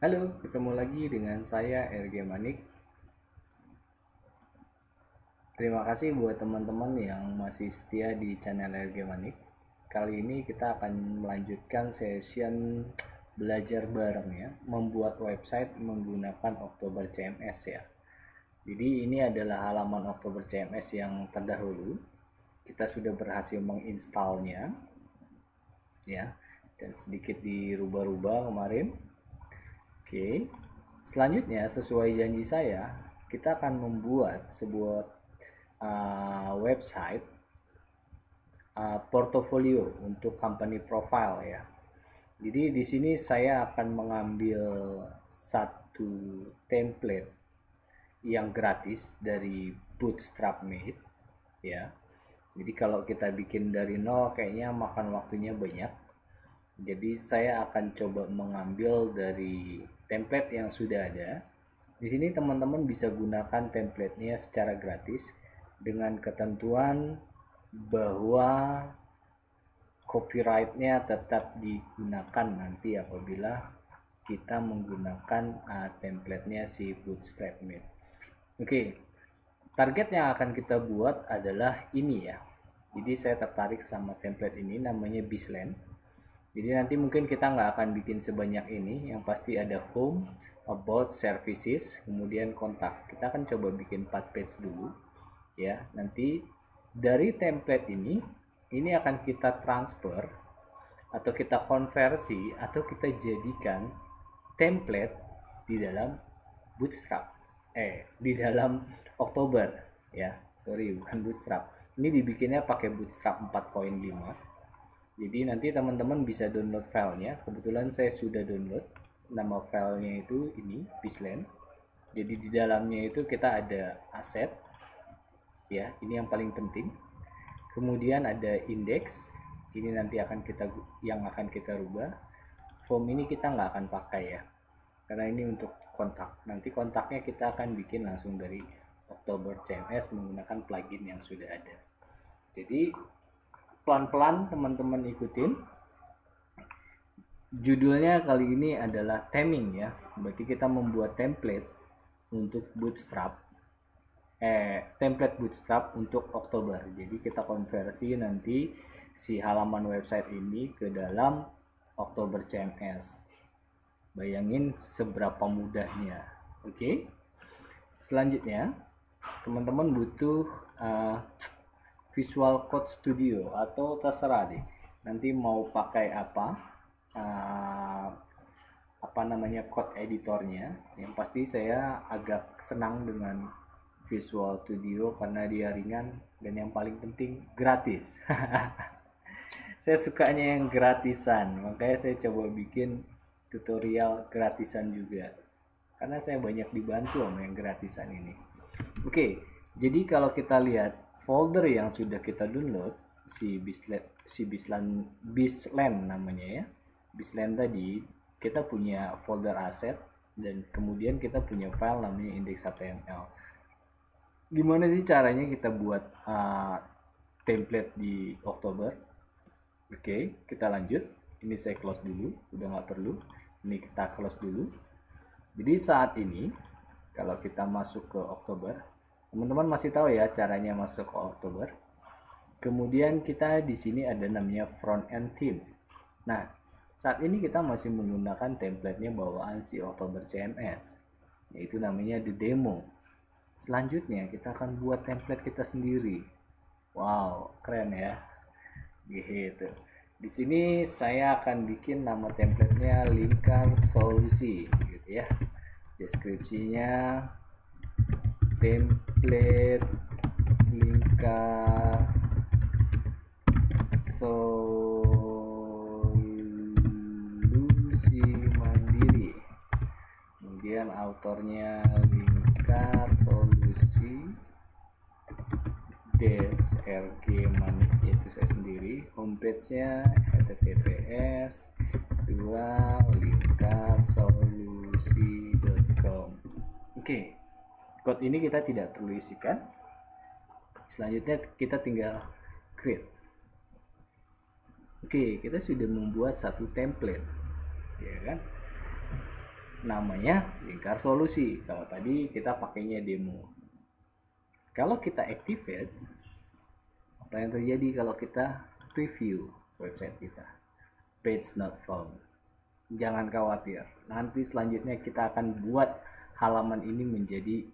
Halo, ketemu lagi dengan saya RG Manik. Terima kasih buat teman-teman yang masih setia di channel RG Manik. Kali ini kita akan melanjutkan session belajar bareng ya, membuat website menggunakan Oktober CMS ya. Jadi ini adalah halaman Oktober CMS yang terdahulu. Kita sudah berhasil menginstalnya ya, dan sedikit dirubah-rubah kemarin. Oke, selanjutnya sesuai janji saya, kita akan membuat sebuah website portofolio untuk company profile ya. Jadi di sini saya akan mengambil satu template yang gratis dari Bootstrap Made ya. Jadi kalau kita bikin dari nol kayaknya makan waktunya banyak. Jadi saya akan coba mengambil dari template yang sudah ada. Di sini teman-teman bisa gunakan template-nya secara gratis dengan ketentuan bahwa copyright-nya tetap digunakan nanti apabila kita menggunakan template-nya si Bootstrap Made. Oke, target yang akan kita buat adalah ini ya. Jadi saya tertarik sama template ini, namanya Bisland. Jadi nanti mungkin kita nggak akan bikin sebanyak ini, yang pasti ada home, about, services, kemudian kontak. Kita akan coba bikin 4 page dulu ya. Nanti dari template ini akan kita transfer atau kita konversi atau kita jadikan template di dalam Bootstrap. Di dalam Oktober ya. Sorry, bukan Bootstrap. Ini dibikinnya pakai Bootstrap 4.5. Jadi nanti teman-teman bisa download filenya. Kebetulan saya sudah download. Nama filenya itu ini Bisland. Jadi di dalamnya itu kita ada aset ya, ini yang paling penting. Kemudian ada index, ini nanti akan kita rubah. Form ini kita nggak akan pakai ya, karena ini untuk kontak. Nanti kontaknya kita akan bikin langsung dari Oktober CMS menggunakan plugin yang sudah ada. Jadi pelan-pelan teman-teman ikutin. Judulnya kali ini adalah theming ya, berarti kita membuat template untuk Bootstrap template Bootstrap untuk Oktober. Jadi kita konversi nanti si halaman website ini ke dalam Oktober CMS. Bayangin seberapa mudahnya. Oke. Selanjutnya, teman-teman butuh Visual Code Studio atau terserah deh. Nanti mau pakai apa namanya code editornya. Yang pasti saya agak senang dengan Visual Studio karena dia ringan dan yang paling penting gratis. Saya sukanya yang gratisan, makanya saya coba bikin tutorial gratisan juga. Karena saya banyak dibantu sama yang gratisan ini. Oke, jadi kalau kita lihat folder yang sudah kita download, Bisland namanya ya. Bisland tadi kita punya folder aset dan kemudian kita punya file namanya index.html. Gimana sih caranya kita buat template di Oktober? Oke, kita lanjut. Ini saya close dulu, udah nggak perlu. Ini kita close dulu. Jadi saat ini kalau kita masuk ke Oktober, teman-teman masih tahu ya caranya masuk ke Oktober. Kemudian kita di sini ada namanya front end theme. Nah, saat ini kita masih menggunakan template-nya bawaan si Oktober CMS, yaitu namanya the demo. Selanjutnya kita akan buat template kita sendiri. Wow, keren ya. Gitu. Di sini saya akan bikin nama template-nya lingkar solusi gitu ya. Deskripsinya template lingkar solusi mandiri. Kemudian autornya lingkar solusi RG Manik, yaitu saya sendiri. Homepage-nya https://lingkarsolusi.com. Oke, code ini kita tidak perlu isikan. Selanjutnya kita tinggal create. Oke, kita sudah membuat satu template, ya kan? namanya lingkar solusi. Kalau tadi kita pakainya demo. Kalau kita activate, apa yang terjadi kalau kita preview website kita? Page not found. Jangan khawatir, nanti selanjutnya kita akan buat halaman ini menjadi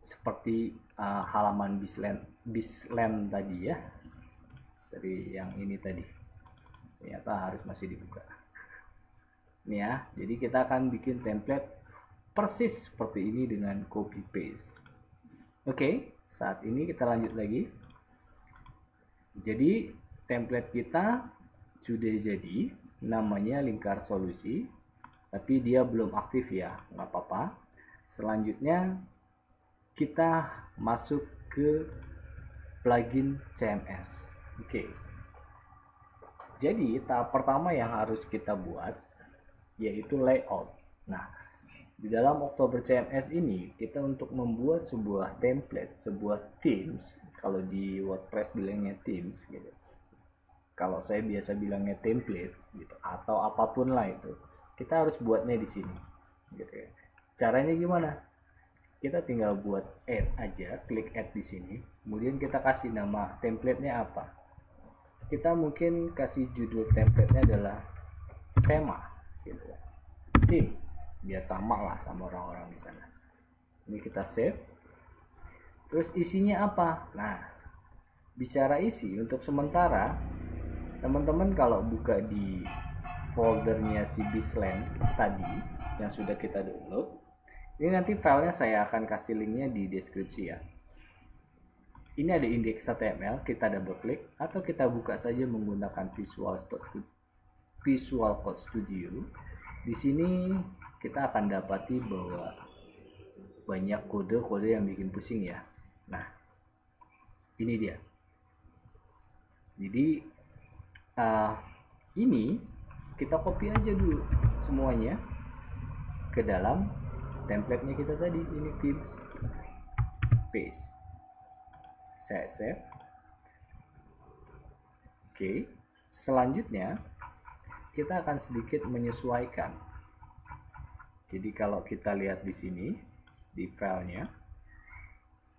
seperti halaman Bizland tadi ya, dari yang ini tadi. Ternyata harus masih dibuka. Nih ya, jadi kita akan bikin template persis seperti ini dengan copy paste. Oke, saat ini kita lanjut lagi. Jadi template kita sudah jadi, namanya lingkar solusi, tapi dia belum aktif ya, nggak apa-apa. Selanjutnya kita masuk ke plugin CMS. Oke. Jadi tahap pertama yang harus kita buat yaitu layout. Nah, di dalam Oktober CMS ini kita untuk membuat sebuah template, sebuah themes, kalau di WordPress bilangnya themes gitu. Kalau saya biasa bilangnya template gitu, atau apapun lah itu. Kita harus buatnya di sini gitu ya. Caranya gimana? Kita tinggal buat add aja, klik add di sini. Kemudian kita kasih nama template-nya apa. Kita mungkin kasih judul template-nya adalah tema gitu ya. Theme, biar sama lah sama orang-orang di sana. Ini kita save. Terus isinya apa? Nah, bicara isi, untuk sementara teman-teman kalau buka di foldernya si Bizland tadi yang sudah kita download, ini nanti filenya saya akan kasih linknya di deskripsi ya. Ini ada index.html, kita double klik atau kita buka saja menggunakan Visual Code Studio. Di sini kita akan dapati bahwa banyak kode-kode yang bikin pusing ya. Nah, ini dia. Jadi ini kita copy aja dulu semuanya ke dalam template-nya kita tadi. Ini tips, paste, saya save. Oke, selanjutnya kita akan sedikit menyesuaikan. Jadi kalau kita lihat di sini di filenya,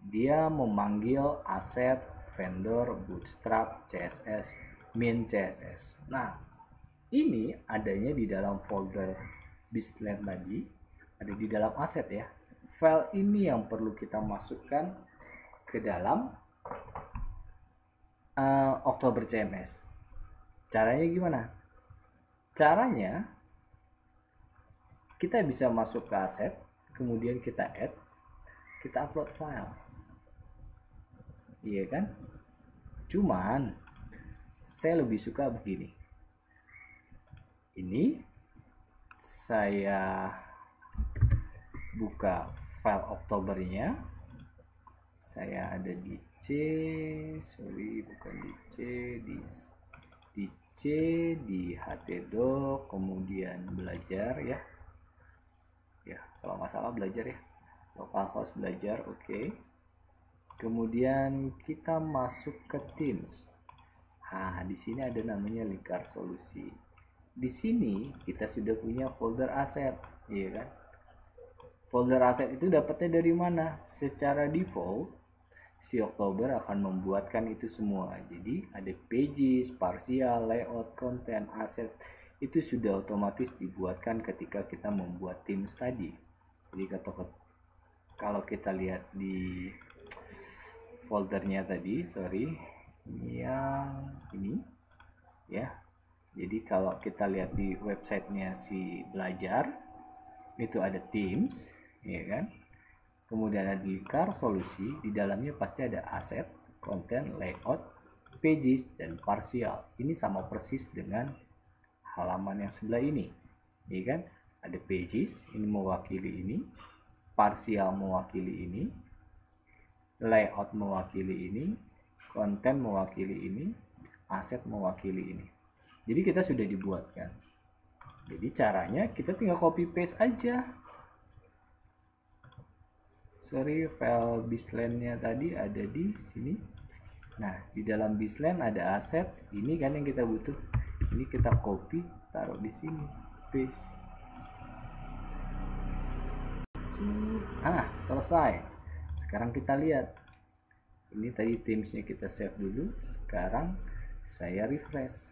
dia memanggil asset, vendor, bootstrap, CSS, min CSS. Nah, ini adanya di dalam folder Bizland tadi, ada di dalam aset ya. File ini yang perlu kita masukkan ke dalam Oktober CMS. Caranya gimana? Caranya kita bisa masuk ke aset, kemudian kita add, kita upload file. Iya kan? Cuman saya lebih suka begini. Ini saya buka file Oktobernya. Saya ada di C, sorry bukan di C, di C, di htdoc, kemudian belajar ya. Ya, kalau nggak salah belajar ya. Localhost belajar, oke. Kemudian kita masuk ke Teams. Nah, di sini ada namanya lingkar solusi. Di sini kita sudah punya folder aset, iya kan? Folder aset itu dapatnya dari mana? Secara default si Oktober akan membuatkan itu semua. Jadi ada pages, partial, layout, konten, aset, itu sudah otomatis dibuatkan ketika kita membuat themes tadi. Jadi kalau kita lihat di foldernya tadi, sorry, yang ini ya. Jadi kalau kita lihat di websitenya si belajar, itu ada themes, ya kan? Kemudian ada lingkar solusi, di dalamnya pasti ada aset, konten, layout, pages, dan partial. Ini sama persis dengan halaman yang sebelah ini, ya kan? Ada pages, ini mewakili ini, partial mewakili ini, layout mewakili ini, konten mewakili ini, aset mewakili ini. Jadi kita sudah dibuatkan. Jadi caranya kita tinggal copy paste aja. Sorry, file Bizland-nya tadi ada di sini. Nah, di dalam Bizland ada aset, ini kan yang kita butuh. Ini kita copy, taruh di sini, paste. Selesai. Sekarang kita lihat, ini tadi Teams-nya kita save dulu. Sekarang saya refresh.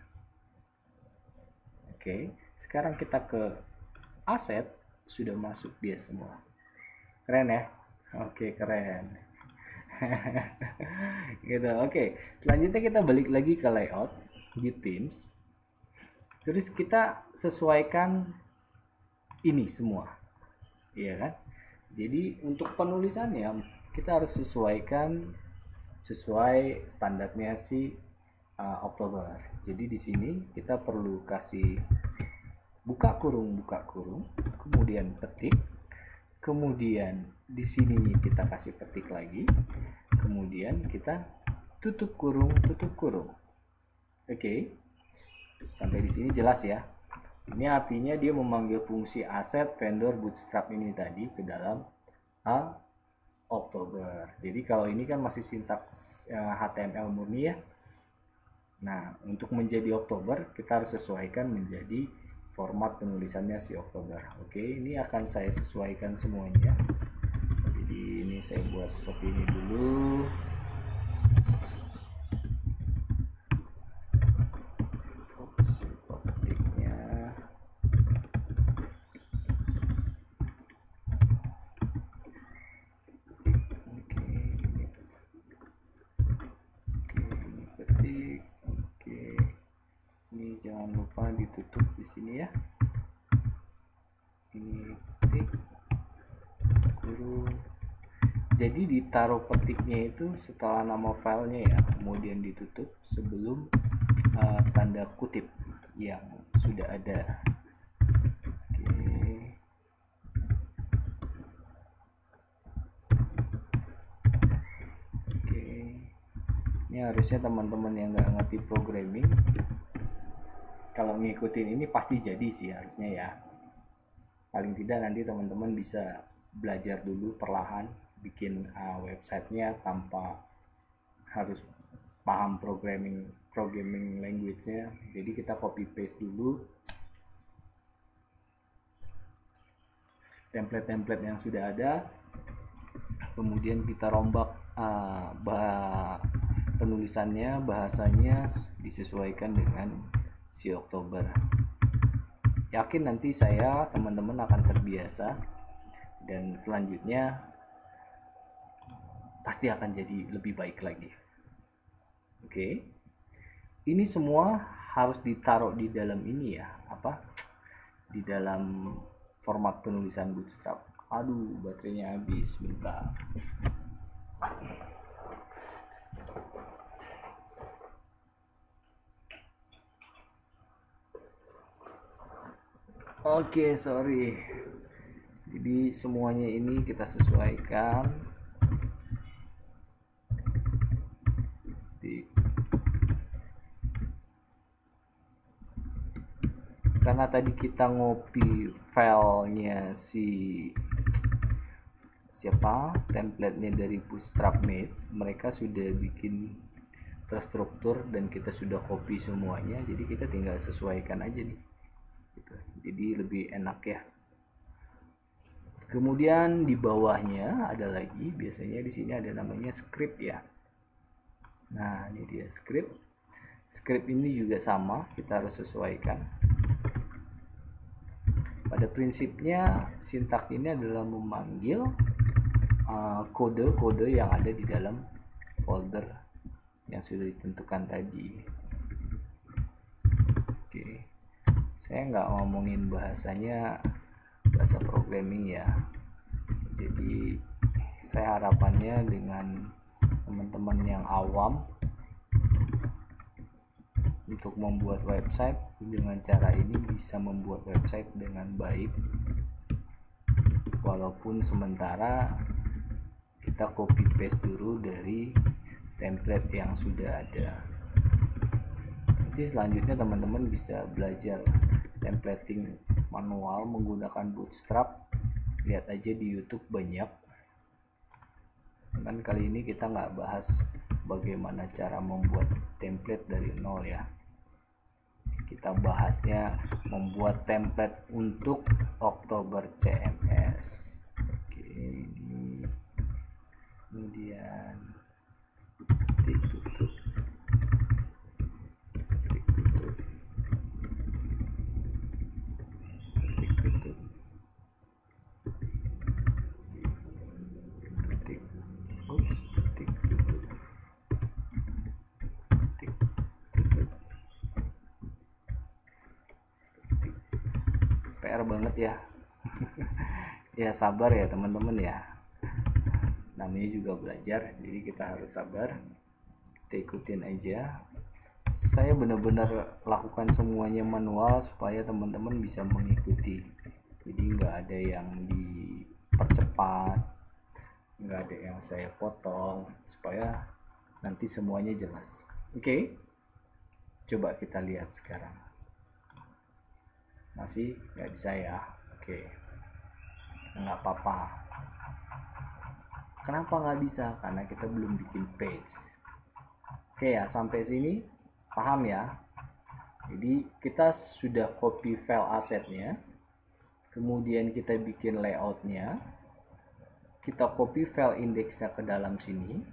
Oke, sekarang kita ke aset, sudah masuk dia semua. Keren ya? Oke, keren. Gitu. Oke, selanjutnya kita balik lagi ke layout di Teams. Terus kita sesuaikan ini semua. Iya kan? Jadi untuk penulisannya kita harus sesuaikan sesuai standarnya si Oktober. Jadi di sini kita perlu kasih buka kurung, kemudian petik, kemudian di sini kita kasih petik lagi, kemudian kita tutup kurung. Oke. Sampai di sini jelas ya. Ini artinya dia memanggil fungsi aset vendor bootstrap ini tadi ke dalam Oktober. Jadi kalau ini kan masih sintaks HTML murni ya. Nah, untuk menjadi Oktober kita harus sesuaikan menjadi format penulisannya si Oktober. Oke, ini akan saya sesuaikan semuanya. Jadi ini saya buat seperti ini dulu. Jangan lupa ditutup di sini ya. Ini petik kurung. Jadi ditaruh petiknya itu setelah nama filenya ya, kemudian ditutup sebelum tanda kutip yang sudah ada. Oke. Ini harusnya teman-teman yang nggak ngerti programming kalau ngikutin ini pasti jadi sih harusnya ya. Paling tidak nanti teman-teman bisa belajar dulu perlahan bikin websitenya tanpa harus paham programming language-nya. Jadi kita copy paste dulu template-template yang sudah ada, kemudian kita rombak penulisannya, bahasanya disesuaikan dengan si Oktober. Yakin nanti saya teman-teman akan terbiasa dan selanjutnya pasti akan jadi lebih baik lagi. Oke. Ini semua harus ditaruh di dalam ini ya, di dalam format penulisan Bootstrap. Aduh, baterainya habis, bentar. Oke, sorry. Jadi semuanya ini kita sesuaikan. Karena tadi kita ngopi filenya template-nya dari Bootstrap Mate, mereka sudah bikin terstruktur dan kita sudah copy semuanya, jadi kita tinggal sesuaikan aja nih. Jadi lebih enak ya. Kemudian di bawahnya ada lagi, biasanya di sini ada namanya script ya. Nah, ini dia script. Script ini juga sama, kita harus sesuaikan. Pada prinsipnya sintak ini adalah memanggil kode-kode yang ada di dalam folder yang sudah ditentukan tadi. Oke. Saya nggak ngomongin bahasa programming ya. Jadi saya harapannya dengan teman-teman yang awam untuk membuat website dengan cara ini bisa membuat website dengan baik, walaupun sementara kita copy paste dulu dari template yang sudah ada. Nanti selanjutnya teman-teman bisa belajar templating manual menggunakan Bootstrap. Lihat aja di YouTube banyak. Kan kali ini kita nggak bahas bagaimana cara membuat template dari nol ya. Kita bahasnya membuat template untuk Oktober CMS. Oke. ini, kemudian titik tutup, titik tutup, titik tutup, titik, titik tutup, titik tutup, titik. PR banget ya. Ya sabar ya teman-teman ya, namanya juga belajar, jadi kita harus sabar, kita ikutin aja. Saya benar-benar lakukan semuanya manual supaya teman-teman bisa mengikuti, jadi nggak ada yang dipercepat, nggak ada yang saya potong, supaya nanti semuanya jelas. Oke, coba kita lihat sekarang. Masih nggak bisa ya? Oke, nggak apa-apa. Kenapa nggak bisa? Karena kita belum bikin page. Oke ya, sampai sini paham ya? Jadi kita sudah copy file asetnya, kemudian kita bikin layoutnya, kita copy file indeksnya ke dalam sini,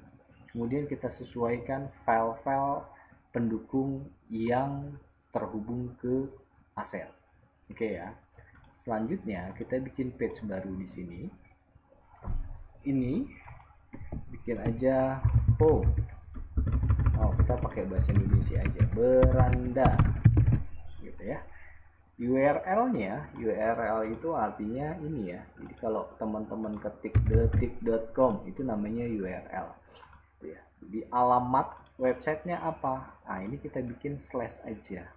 kemudian kita sesuaikan file-file pendukung yang terhubung ke aset. Oke ya. Selanjutnya kita bikin page baru di sini. Ini bikin aja home. Oh, kita pakai bahasa Indonesia aja, beranda, gitu ya. URL-nya, URL itu artinya ini ya. Jadi kalau teman-teman ketik detik.com itu namanya URL. Gitu ya. Jadi alamat websitenya apa? Nah, ini kita bikin slash aja.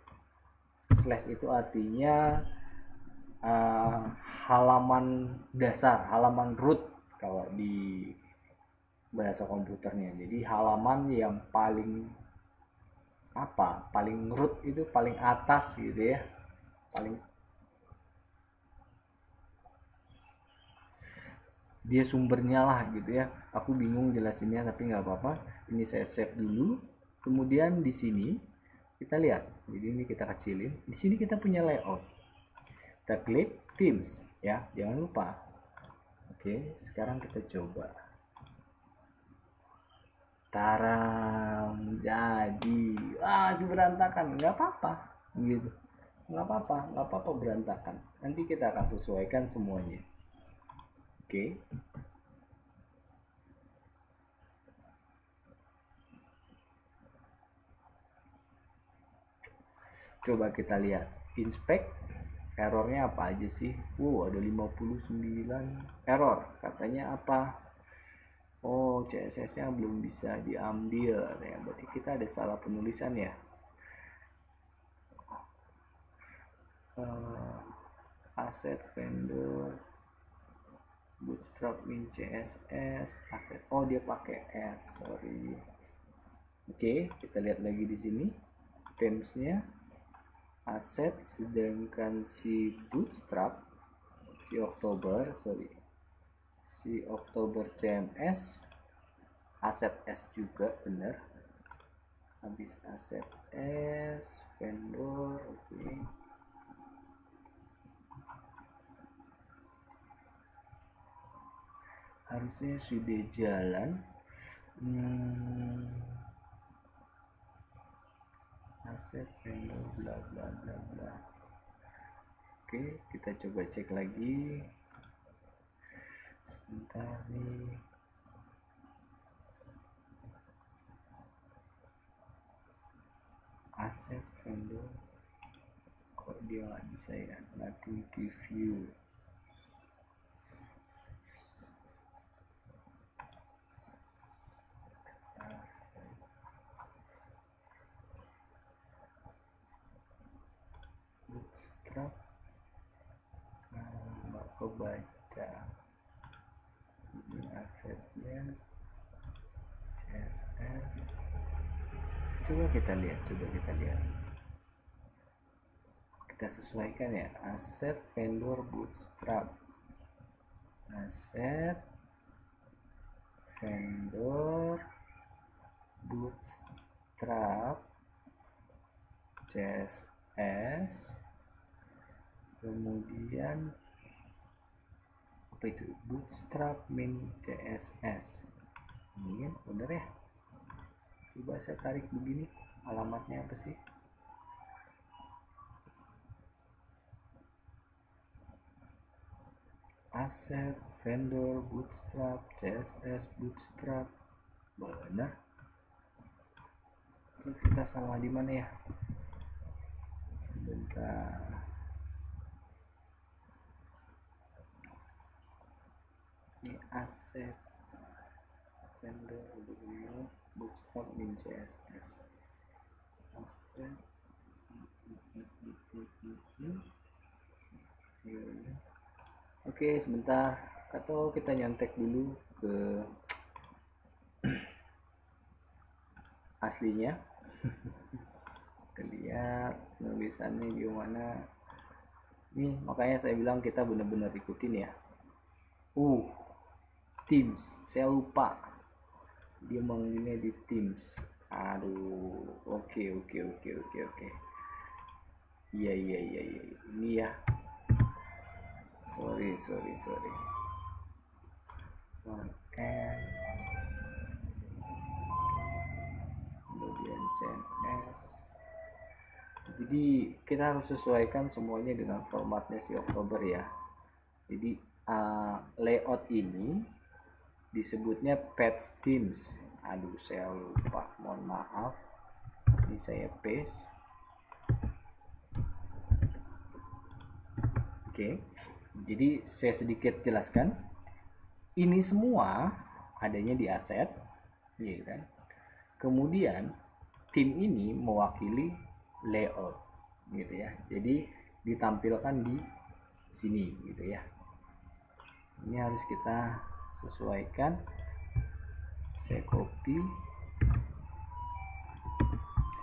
Slash itu artinya halaman dasar, halaman root kalau di bahasa komputernya. Jadi halaman yang paling paling root itu paling atas gitu ya, paling dia sumbernya lah gitu ya. Aku bingung jelasinnya tapi nggak apa-apa. Ini saya save dulu. Kemudian di sini kita lihat, jadi ini kita kecilin. Di sini kita punya layout. Kita klik themes ya, jangan lupa. Oke, sekarang kita coba. Taram, jadi masih berantakan, nggak apa-apa gitu, nggak apa-apa berantakan, nanti kita akan sesuaikan semuanya. Oke, coba kita lihat inspect errornya apa aja sih. Ada 59 error, katanya apa? Oh, CSS-nya belum bisa diambil ya, berarti kita ada salah penulisan ya. Asset vendor bootstrap min CSS asset, oh dia pakai S, sorry. Oke, kita lihat lagi di sini themesnya aset, sedangkan si bootstrap si Oktober CMS aset S juga benar, habis aset S vendor. Oke, harusnya sudah jalan. Aset vendor bla bla bla bla. Oke, kita coba cek lagi sebentar nih. Aset vendor kok dia nggak bisa ya, nothing to view. Bootstrap nggak kebaca ini asetnya CSS. Coba kita lihat, kita sesuaikan ya, aset vendor bootstrap, aset vendor bootstrap CSS, kemudian apa itu, Bootstrap min CSS. Ini kan bener ya, coba saya tarik begini, alamatnya apa sih? Asset, vendor, Bootstrap, CSS, Bootstrap, benar. Terus kita salah di mana ya? Sebentar. Ini asset, vendor, Bootstrap min CSS. Asset. Oke, sebentar. Atau kita nyontek dulu ke aslinya. Kita lihat tulisannya gimana. Nih, makanya saya bilang kita benar-benar ikutin ya. Teams. Saya lupa. Dia manggilnya di Teams. Aduh. Oke. Iya. Ini ya. Sorry. Kemudian CMS. Jadi kita harus sesuaikan semuanya dengan formatnya si Oktober ya. Jadi layout ini disebutnya page themes. Aduh, saya lupa, mohon maaf. Ini saya paste. Oke. Jadi saya sedikit jelaskan. Ini semua adanya di aset, ya kan? Kemudian tim ini mewakili layout, gitu ya. Jadi ditampilkan di sini, gitu ya. Ini harus kita sesuaikan. Saya copy,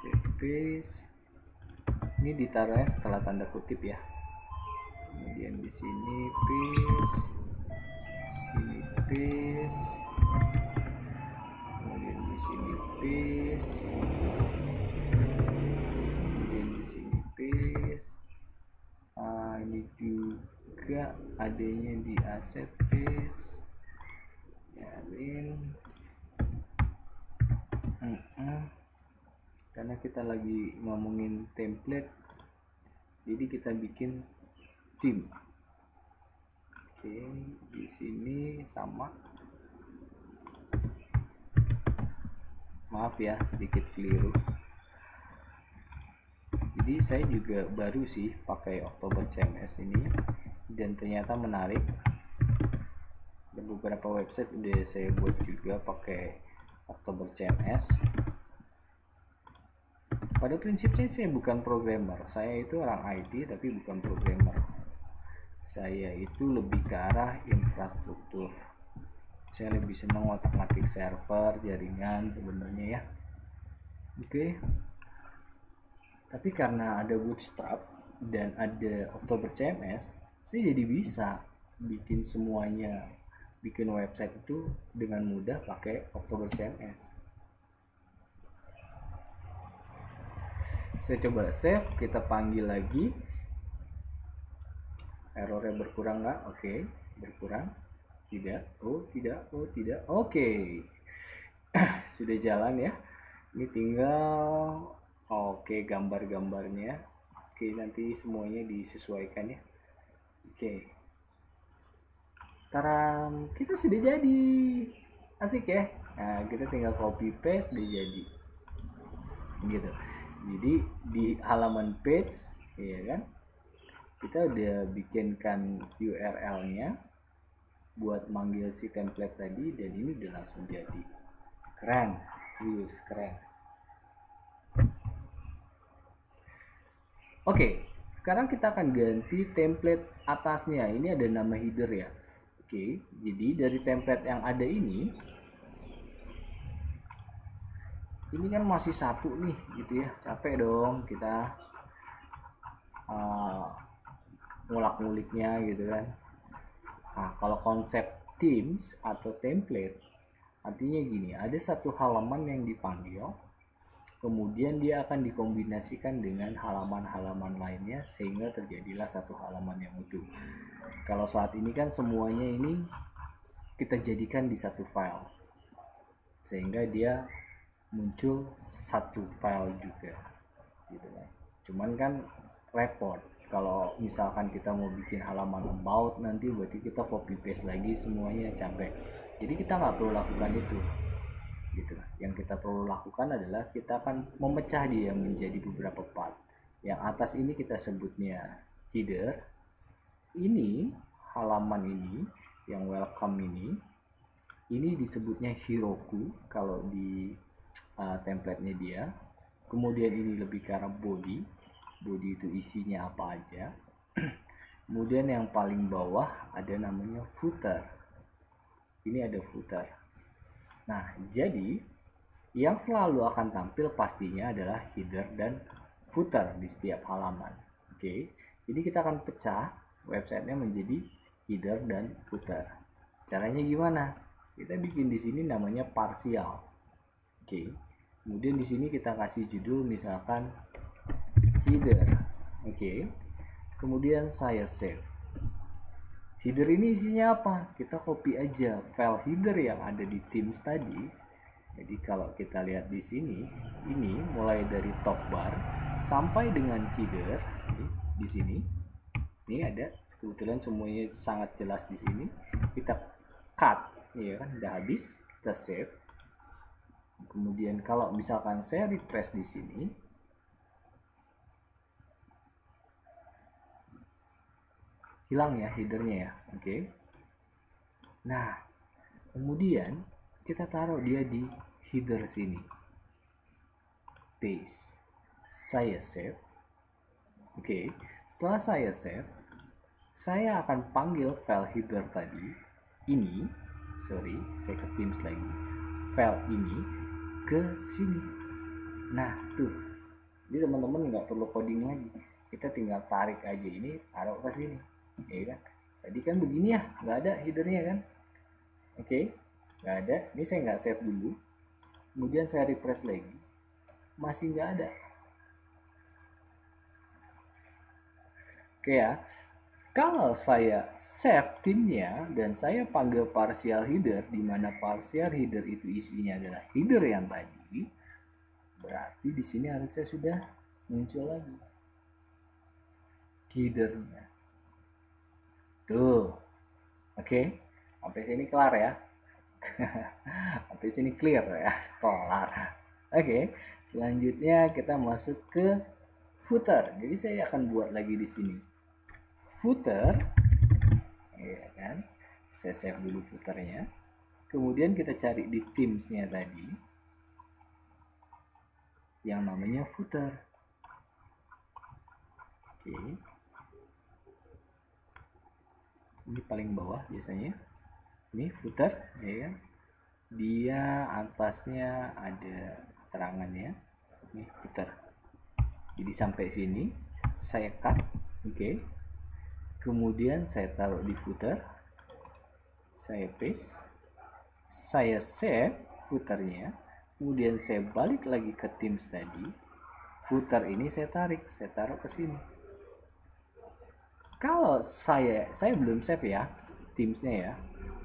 saya paste. Ini ditaruhnya setelah tanda kutip ya. Kemudian di sini paste, sini paste, kemudian di sini paste, kemudian di sini paste. Ini juga adanya di asset paste, yarin. Karena kita lagi ngomongin template, jadi kita bikin tim. Oke, di sini sama. Maaf ya, sedikit keliru. Jadi saya juga baru sih pakai Oktober CMS ini, dan ternyata menarik. Dan beberapa website udah saya buat juga pakai Oktober CMS. Pada prinsipnya saya bukan programmer, saya itu orang IT tapi bukan programmer. Saya itu lebih ke arah infrastruktur. Saya lebih senang otak-atik server, jaringan sebenarnya ya. Oke. Tapi karena ada Bootstrap dan ada Oktober CMS, saya jadi bisa bikin semuanya, bikin website itu dengan mudah pakai Oktober CMS. Saya coba save, kita panggil lagi. Errornya berkurang nggak? Oke, berkurang. Tidak. Oke. Sudah jalan ya. Ini tinggal gambar-gambarnya. Oke, nanti semuanya disesuaikan ya. Oke. Taram, kita sudah jadi. Asik ya. Nah, kita tinggal copy paste, udah jadi. Gitu. Jadi di halaman page, ya kan, kita udah bikinkan URL-nya buat manggil si template tadi, dan ini udah langsung jadi. Keren, serius keren. Oke, sekarang kita akan ganti template atasnya. Ini ada nama header ya. Oke, jadi dari template yang ada ini kan masih satu nih, gitu ya. Capek dong kita ngulik-nguliknya gitu kan. Nah, kalau konsep themes atau template artinya gini, ada satu halaman yang dipanggil, kemudian dia akan dikombinasikan dengan halaman-halaman lainnya sehingga terjadilah satu halaman yang utuh. Kalau saat ini kan semuanya ini kita jadikan di satu file sehingga dia muncul satu file juga gitu kan. Cuman kan repot kalau misalkan kita mau bikin halaman about, nanti berarti kita copy paste lagi semuanya, capek. Jadi kita nggak perlu lakukan itu gitu. Yang kita perlu lakukan adalah kita akan memecah dia menjadi beberapa part. Yang atas ini kita sebutnya header, ini halaman ini yang welcome ini disebutnya Heroku kalau di template-nya dia. Kemudian ini lebih ke arah body itu isinya apa aja. Kemudian yang paling bawah ada namanya footer, ini ada footer. Nah, jadi yang selalu akan tampil pastinya adalah header dan footer di setiap halaman. Oke, jadi kita akan pecah websitenya menjadi header dan footer. Caranya gimana? Kita bikin di sini namanya partial. Oke, kemudian di sini kita kasih judul misalkan header. Oke, kemudian saya save. Header ini isinya apa? Kita copy aja file header yang ada di Themes tadi. Jadi kalau kita lihat di sini, ini mulai dari top bar sampai dengan header di sini. Ini ada, kebetulan semuanya sangat jelas di sini. Kita cut, ya kan, udah habis, kita save. Kemudian kalau misalkan saya refresh di sini, hilang ya headernya ya. Oke. Nah, kemudian kita taruh dia di header sini. Paste. Saya save. Oke. Setelah saya save, saya akan panggil file header tadi. Ini, sorry, saya ke Themes lagi. File ini ke sini. Nah, tuh. Jadi teman-teman nggak perlu coding lagi. Kita tinggal tarik aja ini, taruh ke sini. Ya kan? Tadi kan begini ya, nggak ada headernya kan? Oke, nggak ada. Ini saya nggak save dulu. Kemudian saya refresh lagi, masih nggak ada. Oke ya, kalau saya save theme-nya dan saya panggil partial header, di mana partial header itu isinya adalah header yang tadi, berarti di sini harusnya sudah muncul lagi headernya. Tuh, oke, sampai sini kelar ya. Sampai sini clear ya, kelar. Oke, selanjutnya kita masuk ke footer. Jadi saya akan buat lagi di sini footer, ya kan? Saya save dulu footernya. Kemudian kita cari di Themes-nya tadi yang namanya footer. Oke. Ini paling bawah biasanya. Ini footer, ya kan? Dia atasnya ada keterangannya. Ini footer. Jadi sampai sini saya cut, oke. Kemudian saya taruh di footer, saya paste, saya save footernya. Kemudian saya balik lagi ke Themes tadi. Footer ini saya tarik, saya taruh ke sini. Kalau saya belum save ya Themes-nya ya.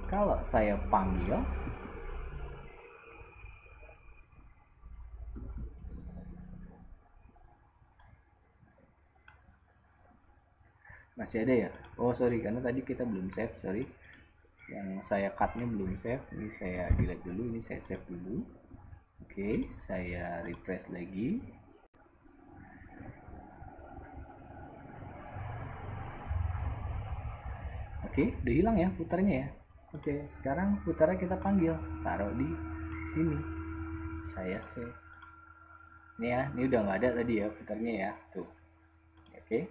Kalau saya panggil, masih ada ya. Oh sorry, karena tadi kita belum save, sorry. Yang saya cut-nya belum save. Ini saya delete dulu, ini saya save dulu. Oke, saya refresh lagi. Oke, udah hilang ya footernya ya. Oke, sekarang footernya kita panggil, taruh di sini. Saya save. Ini ya, ini udah nggak ada tadi ya footernya ya, tuh. Oke,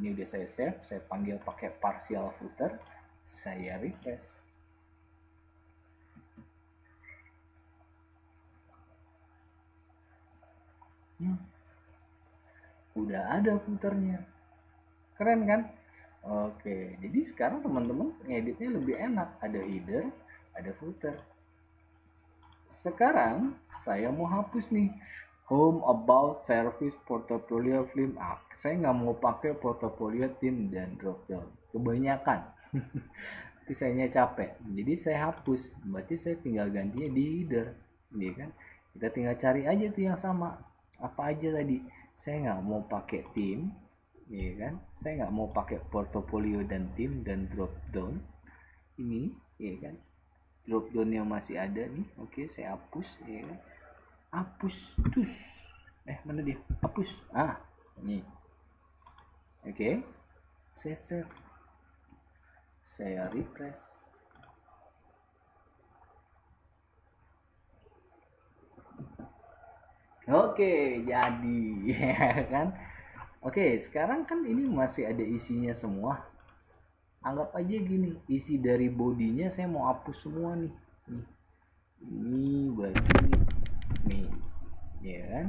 ini udah saya save, saya panggil pakai partial footer, saya refresh. Udah ada footernya, keren kan? Oke, jadi sekarang teman-teman ngeditnya lebih enak, ada header, ada footer. Sekarang saya mau hapus nih home, about, service, portfolio, film. Saya nggak mau pakai portfolio, tim, dan drop down. Kebanyakan. Nanti sayanya capek. Jadi saya hapus. Berarti saya tinggal gantinya di header. Iya kan? Kita tinggal cari aja tuh yang sama. Apa aja tadi? Saya nggak mau pakai tim. Iya kan? Saya nggak mau pakai portfolio dan tim dan drop down. Ini, iya kan? Drop down yang masih ada nih. Oke, saya hapus. Iya kan? Hapus tus, mana dia, hapus, ini, oke, saya save, saya refresh. Oke, jadi ya kan. Oke, sekarang kan ini masih ada isinya semua. Anggap aja gini, isi dari bodinya saya mau hapus semua nih. Ini berarti nih, ya kan?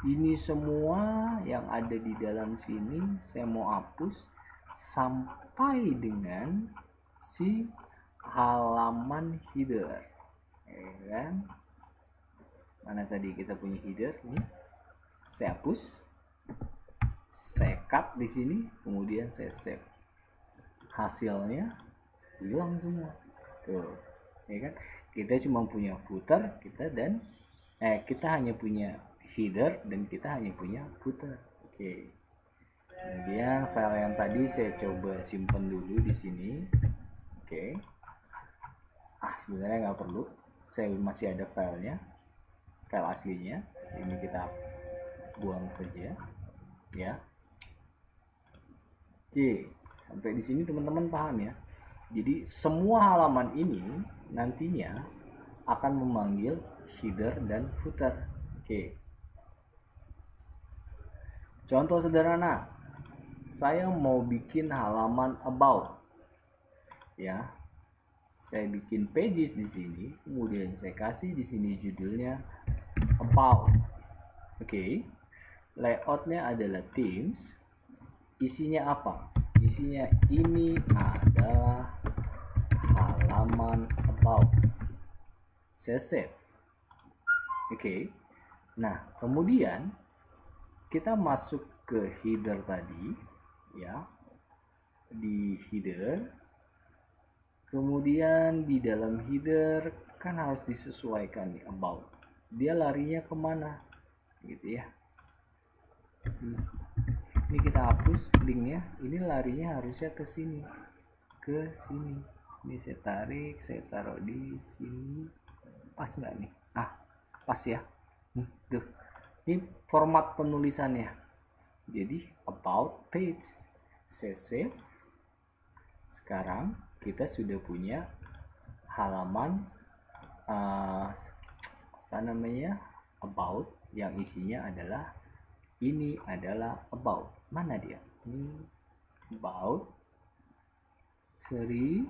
Ini semua yang ada di dalam sini saya mau hapus sampai dengan si halaman header, ya kan? Mana tadi kita punya header nih? Saya hapus, saya cut di sini, kemudian saya save. Hasilnya hilang semua, tuh, ya kan? Kita cuma punya footer kita hanya punya header dan kita hanya punya footer. Oke. Kemudian file yang tadi saya coba simpan dulu di sini. Oke. Sebenarnya nggak perlu. Saya masih ada filenya, file aslinya. Ini kita buang saja, ya. Oke. Sampai di sini teman-teman paham ya. Jadi semua halaman ini nantinya akan memanggil header dan footer. Oke. Contoh sederhana, saya mau bikin halaman about, ya. Saya bikin pages di sini, kemudian saya kasih di sini judulnya about. Oke. Layoutnya adalah themes. Isinya apa? Isinya ini adalah halaman about. Saya save. Oke. Nah, kemudian kita masuk ke header tadi, ya. Di header, kemudian di dalam header kan harus disesuaikan nih about. Dia larinya kemana, gitu ya. Ini kita hapus linknya. Ini larinya harusnya ke sini, ke sini. Ini saya tarik, saya taruh di sini. Pas nggak nih? Pas ya. Nih, tuh. Ini format penulisannya. Jadi about page. Saya save. Sekarang kita sudah punya halaman about yang isinya adalah ini adalah about. Mana dia? Ini about. Sorry,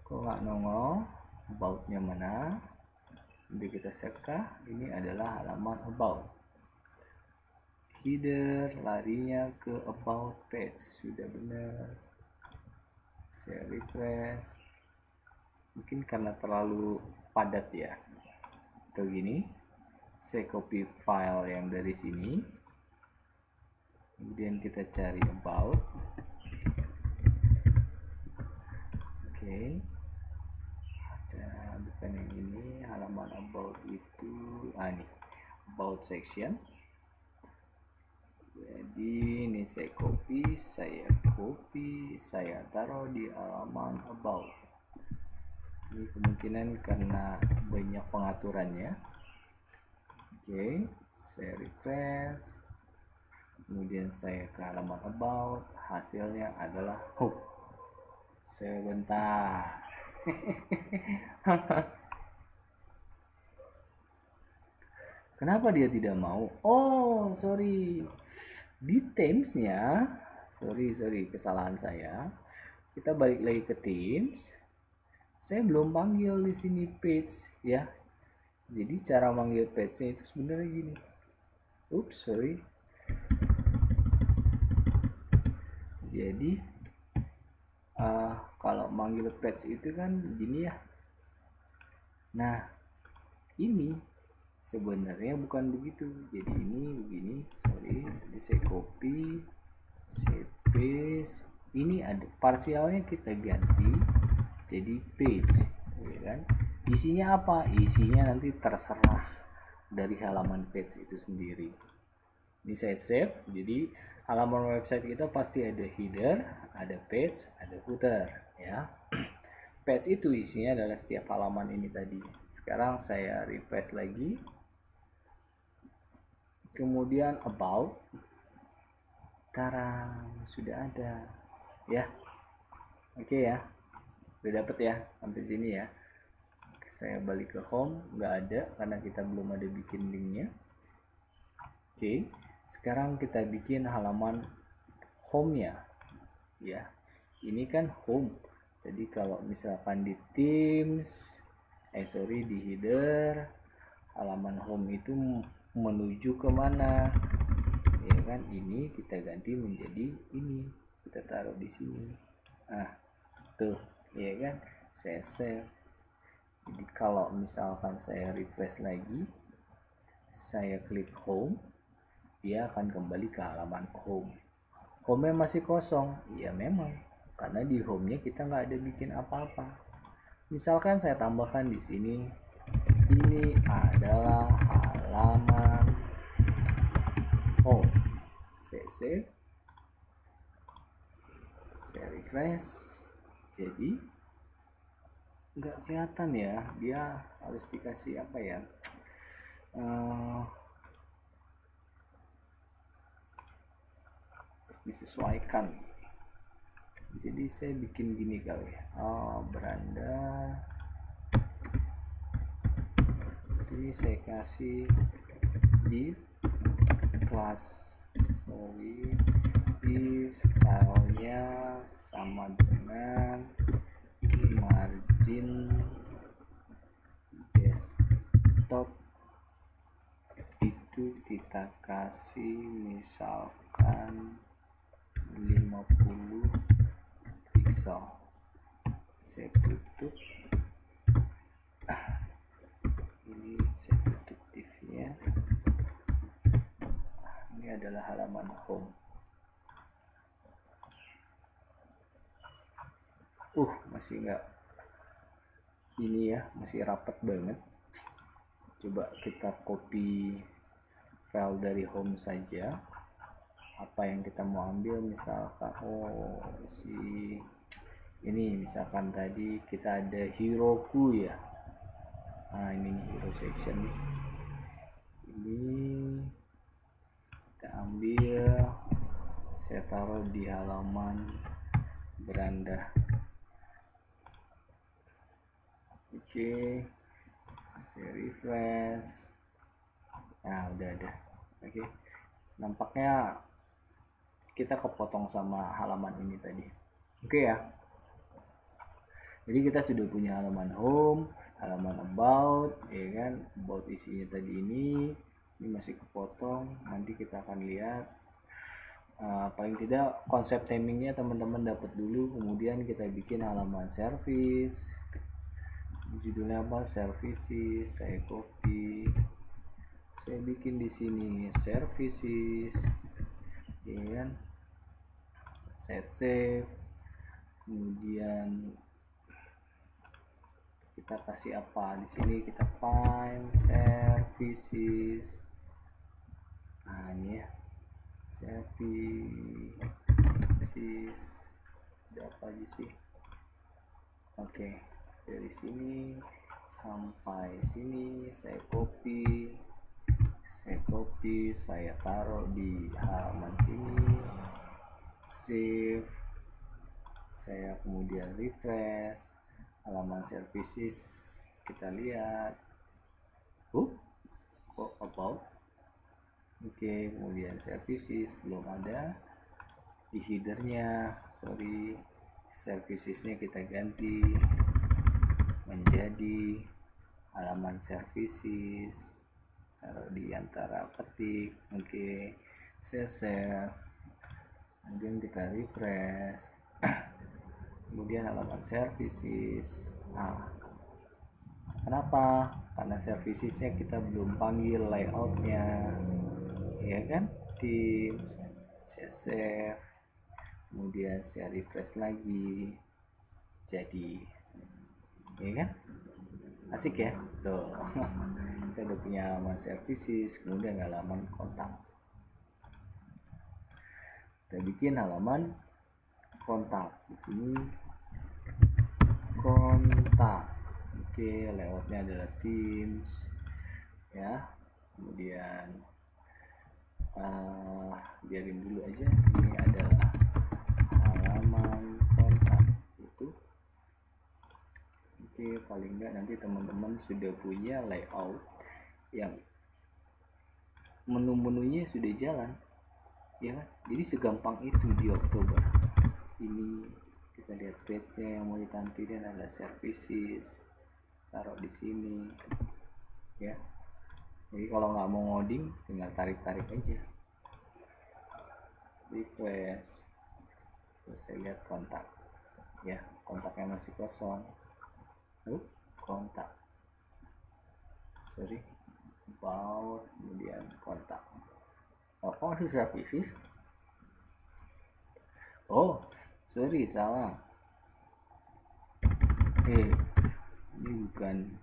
kok nggak nongol? Aboutnya mana? Nanti kita save kah? Ini adalah halaman about. Header larinya ke about page. Sudah benar. Saya refresh. Mungkin karena terlalu padat ya. Atau gini, saya copy file yang dari sini, kemudian kita cari about. Oke. Bukan yang ini, halaman about itu ini about section. Jadi ini saya copy, saya taruh di halaman about. Ini kemungkinan karena banyak pengaturannya. Oke, saya refresh, kemudian saya ke halaman about, hasilnya adalah hook. Sebentar. Kenapa dia tidak mau? Oh, sorry. Di themes-nya, sorry, kesalahan saya. Kita balik lagi ke themes. Saya belum panggil di sini page, ya. Jadi cara manggil page-nya itu sebenarnya gini. Oops, sorry. Jadi kalau manggil page itu kan gini ya. Nah, ini sebenarnya bukan begitu. Jadi ini begini, sorry, jadi saya copy, saya paste. Ini ada parsialnya, kita ganti jadi page, ya kan. Isinya apa? Isinya nanti terserah dari halaman page itu sendiri. Ini saya save. Jadi halaman website kita pasti ada header, ada page, ada footer, ya. Page itu isinya adalah setiap halaman ini tadi. Sekarang saya refresh lagi, kemudian about, sekarang sudah ada, ya. Oke ya, udah dapet ya sampai sini ya. Saya balik ke home, nggak ada karena kita belum ada bikin linknya. Oke, sekarang kita bikin halaman home-nya, ya. Ini kan home. Jadi kalau misalkan di themes, di header, halaman home itu menuju kemana, ya kan. Ini kita ganti menjadi ini, kita taruh di sini. Nah tuh, ya kan, saya save. Jadi kalau misalkan saya refresh lagi, saya klik home, dia akan kembali ke halaman home. Home-nya masih kosong, ya memang karena di home-nya kita nggak ada bikin apa-apa. Misalkan saya tambahkan di sini, ini adalah halaman home. Saya save, saya refresh, jadi nggak kelihatan ya, dia harus dikasih apa ya, disesuaikan. Jadi saya bikin gini kali ya, beranda sini saya kasih div class, sorry, div stylenya sama dengan margin desktop, itu kita kasih misalkan 50 pixel. Saya tutup, ini saya tutup TV-nya. Ini adalah halaman home. Masih enggak ini ya, masih rapat banget. Coba kita copy file dari home saja. Apa yang kita mau ambil, misalkan ini misalkan tadi kita ada Heroku ya. Nah ini hero section, ini kita ambil, saya taruh di halaman beranda. Oke, saya refresh. Nah udah ada. Oke, nampaknya kita kepotong sama halaman ini tadi. Oke ya, jadi kita sudah punya halaman home, halaman about, ya kan. About isinya tadi ini masih kepotong. Nanti kita akan lihat, paling tidak konsep timingnya teman-teman dapat dulu. Kemudian kita bikin halaman service, judulnya apa, services. Saya copy, saya bikin di sini services, ya kan. Saya save, kemudian kita kasih apa di sini, kita find services. Nah ini ya, services, ada apa aja sih. Oke, dari sini sampai sini saya copy, saya taruh di halaman sini, save, saya kemudian refresh halaman services, kita lihat kok about. Oke, kemudian services belum ada di headernya, sorry, servicesnya kita ganti menjadi halaman services, taruh di antara ketik. Oke, saya save, kemudian kita refresh, kemudian halaman services. Nah Kenapa? Karena servicesnya kita belum panggil layoutnya, ya kan? Teams, saya save, kemudian saya refresh lagi, jadi, ya kan? Asik ya, tuh. Kita udah punya halaman services, kemudian halaman kontak. Kita bikin halaman kontak di sini, kontak. Oke, layoutnya adalah Teams, ya. Kemudian biarin dulu aja, ini adalah halaman kontak itu. Oke, paling enggak nanti teman-teman sudah punya layout yang menu-menunya sudah jalan, ya. Jadi segampang itu di Oktober ini. Kita lihat page-nya yang mau ditampilkan adalah services, taruh di sini, ya. Jadi kalau nggak mau ngoding tinggal tarik-tarik aja, refresh. Terus saya lihat kontak, ya, kontaknya masih kosong. Kontak, sorry, about, kemudian kontak. Oh, masih services. Oh, sorry, salah. Ini bukan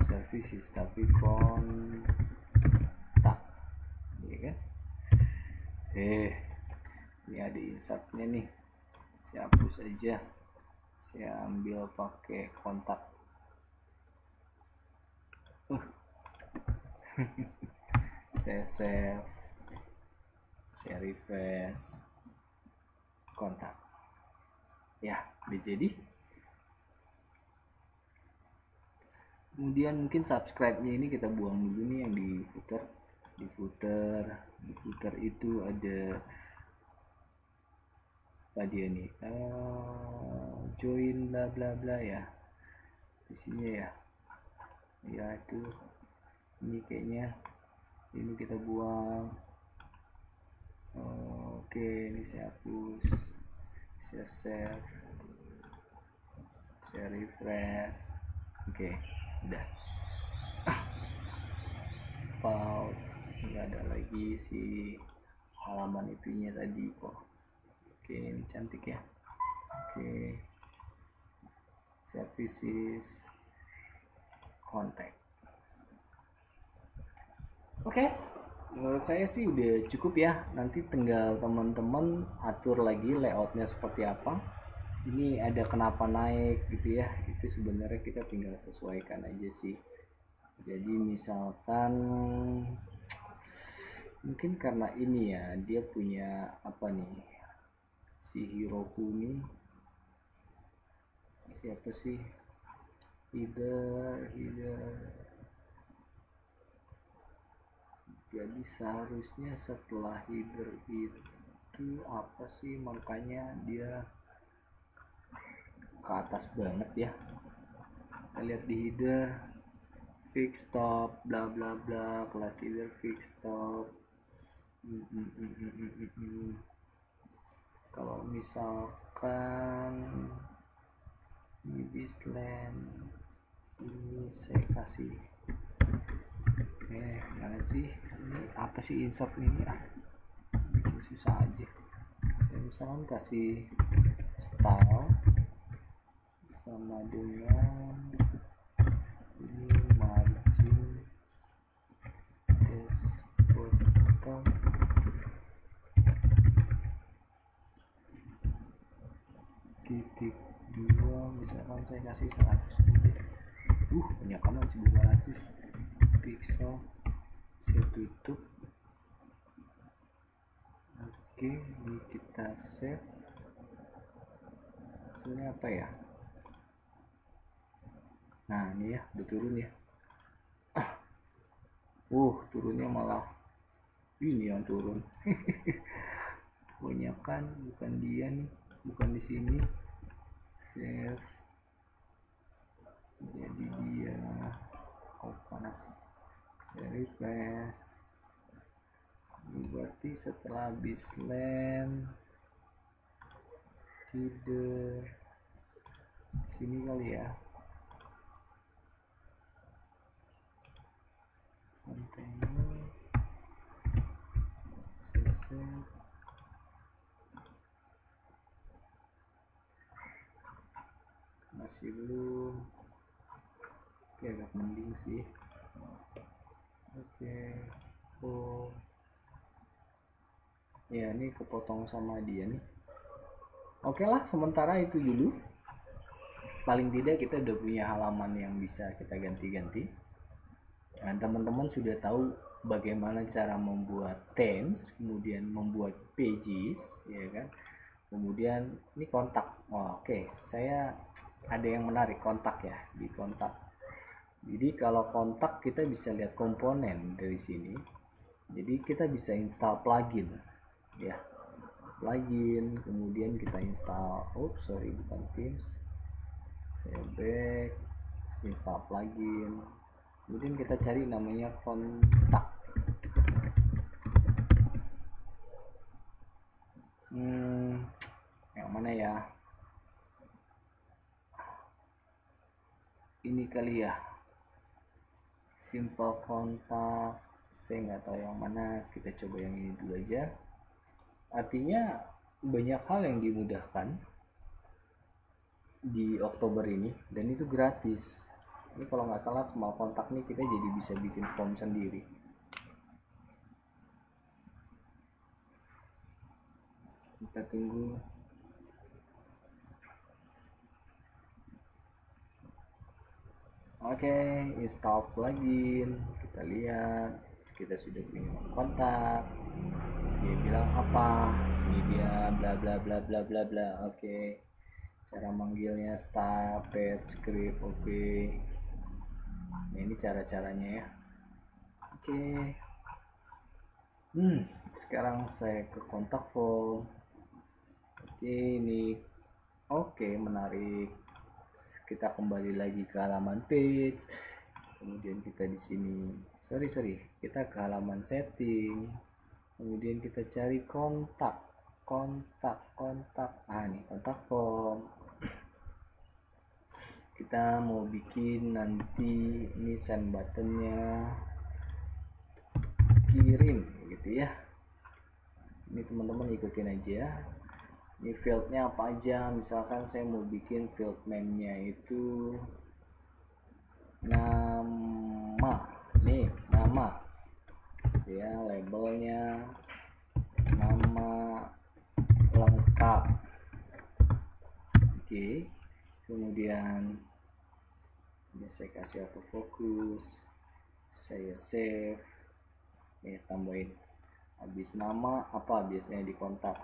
services tapi kontak, ya kan? Ini ada insertnya nih, saya hapus aja, saya ambil pakai kontak. Saya save, saya refresh, kontak, ya, udah jadi. Kemudian mungkin subscribe-nya ini kita buang dulu nih, yang di footer. Di footer itu ada apa dia nih, join bla bla bla, ya, isinya ya itu. Ini kayaknya ini kita buang. Oke, ini saya hapus, saya save, saya refresh. Oke, udah. About, nggak ada lagi si halaman itunya tadi kok. Oke, ini cantik ya. Oke, services, kontak. Oke, menurut saya sih udah cukup ya. Nanti tinggal teman-teman atur lagi layoutnya seperti apa. Ini ada kenapa naik gitu ya, itu sebenarnya kita tinggal sesuaikan aja sih. Jadi misalkan mungkin karena ini ya, dia punya apa nih, si Hiroku nih, siapa sih, header. Jadi seharusnya setelah header itu apa sih, makanya dia ke atas banget ya. Kita lihat di header, fix stop bla bla bla, kelas header fix stop. Kalau misalkan ini baseline, ini saya kasih mana sih ini, apa sih insert ini, bikin susah aja. Saya misalkan kasih style sama dengan ini margin dash bottom titik 2, misalkan saya kasih 100 dulu. Banyak amat sih, 200 pixel. Saya tutup. Oke, ini kita save. Hasilnya apa ya? Nah, ini ya, udah turun ya. Turunnya malah ini yang turun. Kebanyakan bukan dia nih, bukan di sini. Save. Jadi dia panas. Saya refresh. Ini berarti setelah baseline header sini kali ya. masih belum. Oke, agak mending sih. Oke. Oh ya, ini kepotong sama dia nih. Oke lah, sementara itu dulu. Paling tidak kita udah punya halaman yang bisa kita ganti-ganti. Nah, teman-teman sudah tahu bagaimana cara membuat themes, kemudian membuat pages, ya kan? Kemudian ini kontak. Oh, oke, saya ada yang menarik kontak ya, di kontak. Jadi kalau kontak kita bisa lihat komponen dari sini. Jadi kita bisa install plugin, ya, plugin. Kemudian kita install, bukan themes. Saya back, install plugin. Kemudian kita cari namanya kontak. Yang mana ya? Ini kali ya, simple kontak. Saya nggak tahu yang mana, kita coba yang ini dulu aja. Artinya banyak hal yang dimudahkan di Oktober ini, dan itu gratis. Ini kalau nggak salah small kontak nih kita jadi bisa bikin form sendiri. Kita tunggu. Oke, install plugin. Kita lihat kita sudah punya kontak. Dia bilang apa? Ini dia bla bla bla bla bla bla. Oke. Cara manggilnya start, pet, script. Oke. Nah, ini cara-caranya ya. Oke. Sekarang saya ke kontak form. Oke, ini oke, menarik. Kita kembali lagi ke halaman page. Kemudian kita di sini, kita ke halaman setting. Kemudian kita cari kontak. Ini kontak form. Kita mau bikin nanti ini send buttonnya kirim gitu ya. Ini teman-teman ikutin aja. Ini fieldnya apa aja, misalkan saya mau bikin field name-nya itu nama, nih nama ya, labelnya nama lengkap. Oke. Kemudian ini saya kasih autofocus, saya save, tambahin habis nama apa biasanya di kontak,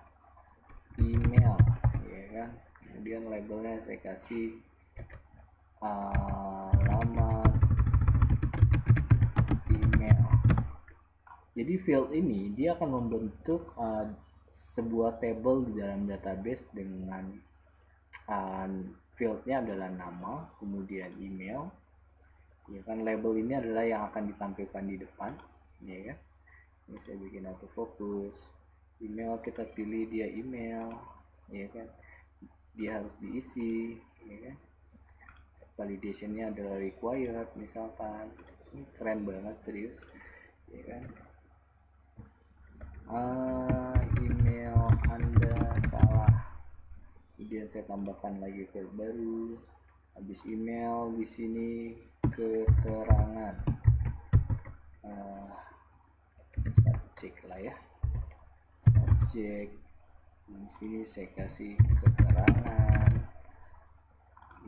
email, ya kan. Kemudian labelnya saya kasih alamat email. Jadi field ini dia akan membentuk sebuah table di dalam database dengan fieldnya adalah nama, kemudian email, ya kan. Label ini adalah yang akan ditampilkan di depan, ya kan. Ini saya bikin autofocus. Email kita pilih dia email, ya kan. Dia harus diisi, ya kan. Validationnya adalah required misalkan. Ini keren banget, serius, ya kan. Email Anda salah. Kemudian saya tambahkan lagi field baru. Habis email di sini keterangan, subjek lah ya, subjek. Di sini saya kasih keterangan.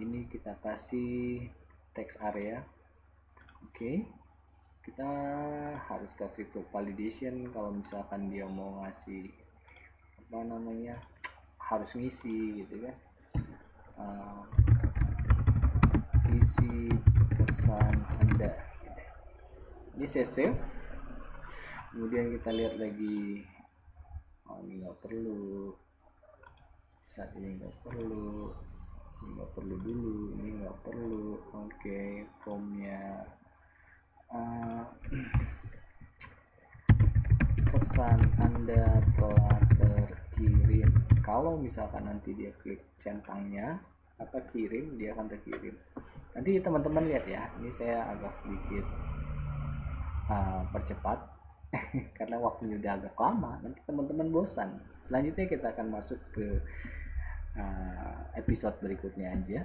Ini kita kasih text area. Oke. Kita harus kasih field validation kalau misalkan dia mau ngasih harus ngisi gitu kan. Isi pesan Anda. Ini saya save. Kemudian kita lihat lagi. Ini nggak perlu. Saat ini nggak perlu. Ini nggak perlu dulu. Ini nggak perlu. Oke, formnya. Pesan Anda telah terkirim. Kalau misalkan nanti dia klik centangnya kirim, dia akan terkirim. Nanti teman-teman lihat ya, ini saya agak sedikit percepat karena waktunya udah agak lama, nanti teman-teman bosan. Selanjutnya kita akan masuk ke episode berikutnya aja.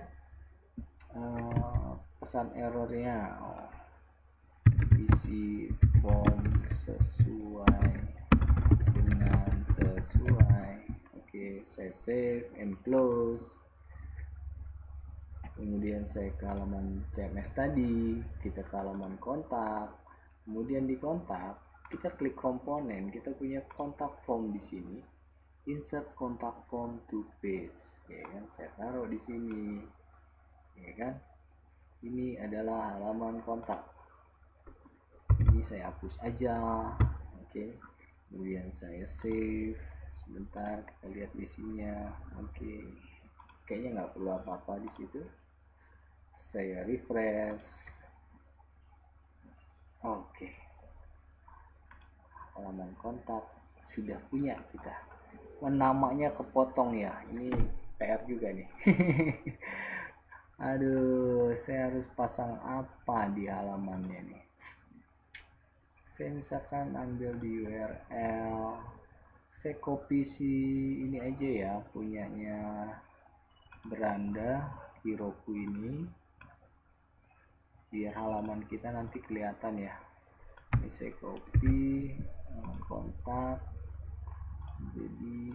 pesan errornya, isi form sesuai dengan sesuai. Oke, saya save and close. Kemudian saya ke halaman CMS tadi, kita ke halaman kontak. Kemudian di kontak kita klik komponen, kita punya kontak form di sini. Insert kontak form to page, ya kan? Saya taruh di sini, ya kan? Ini adalah halaman kontak. Ini saya hapus aja, oke. Kemudian saya save. Sebentar kita lihat isinya, oke. Kayaknya nggak perlu apa-apa di situ. Saya refresh. Oke, halaman kontak sudah punya kita. Namanya kepotong ya, ini PR juga nih. Aduh, saya harus pasang apa di halamannya nih? Saya misalkan ambil di URL, saya copy si ini aja ya, punyanya Beranda Heroku ini, biar halaman kita nanti kelihatan ya. Ini saya copy kontak, jadi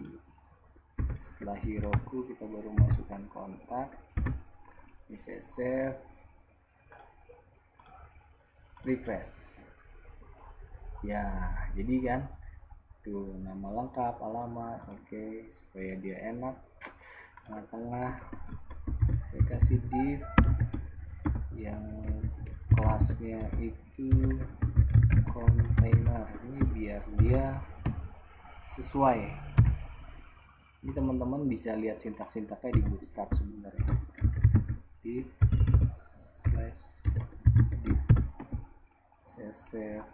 setelah Heroku kita baru masukkan kontak. Ini saya save, refresh ya, jadi kan tuh nama lengkap, alamat, oke. Supaya dia enak, tengah-tengah saya kasih div yang kelasnya itu container, ini biar dia sesuai. Ini teman-teman bisa lihat sintak-sintaknya di Bootstrap sebenarnya. Div slash div, saya save.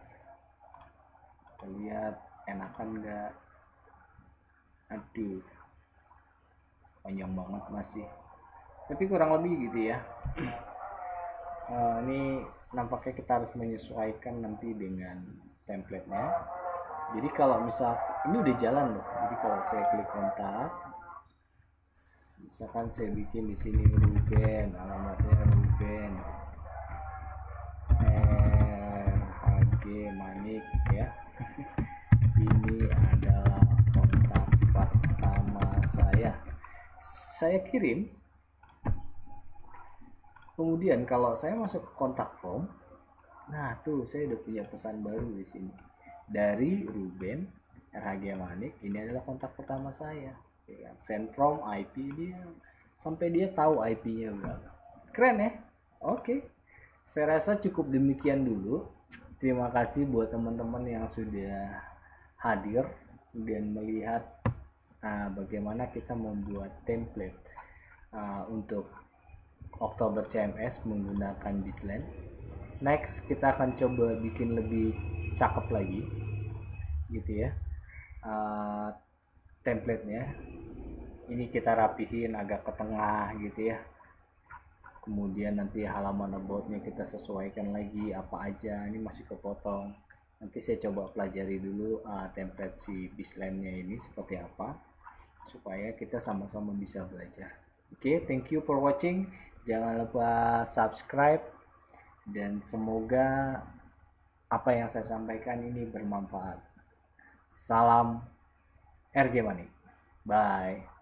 Kita lihat enakan nggak? Aduh, panjang banget masih, tapi kurang lebih gitu ya. Ini nampaknya kita harus menyesuaikan nanti dengan templatenya. Jadi kalau misal ini udah jalan loh, jadi kalau saya klik kontak, misalkan saya bikin di sini Ruben, alamatnya Ruben RHG Manik ya. Ini adalah kontak pertama saya kirim. Kemudian kalau saya masuk ke kontak form, nah tuh saya udah punya pesan baru di sini dari Ruben RHG Manik. Ini adalah kontak pertama saya, ya. Send from IP dia, sampai dia tahu IP-nya berapa. Keren ya. Oke, saya rasa cukup demikian dulu. Terima kasih buat teman-teman yang sudah hadir dan melihat bagaimana kita membuat template untuk Oktober CMS menggunakan Bizland. Next kita akan coba bikin lebih cakep lagi gitu ya, templatenya. Ini kita rapihin agak ke tengah gitu ya. Kemudian nanti halaman about-nya kita sesuaikan lagi apa aja. Ini masih kepotong. Nanti saya coba pelajari dulu template si Bizland-nya ini seperti apa, supaya kita sama-sama bisa belajar. Oke, thank you for watching. Jangan lupa subscribe, dan semoga apa yang saya sampaikan ini bermanfaat. Salam RG Manik. Bye.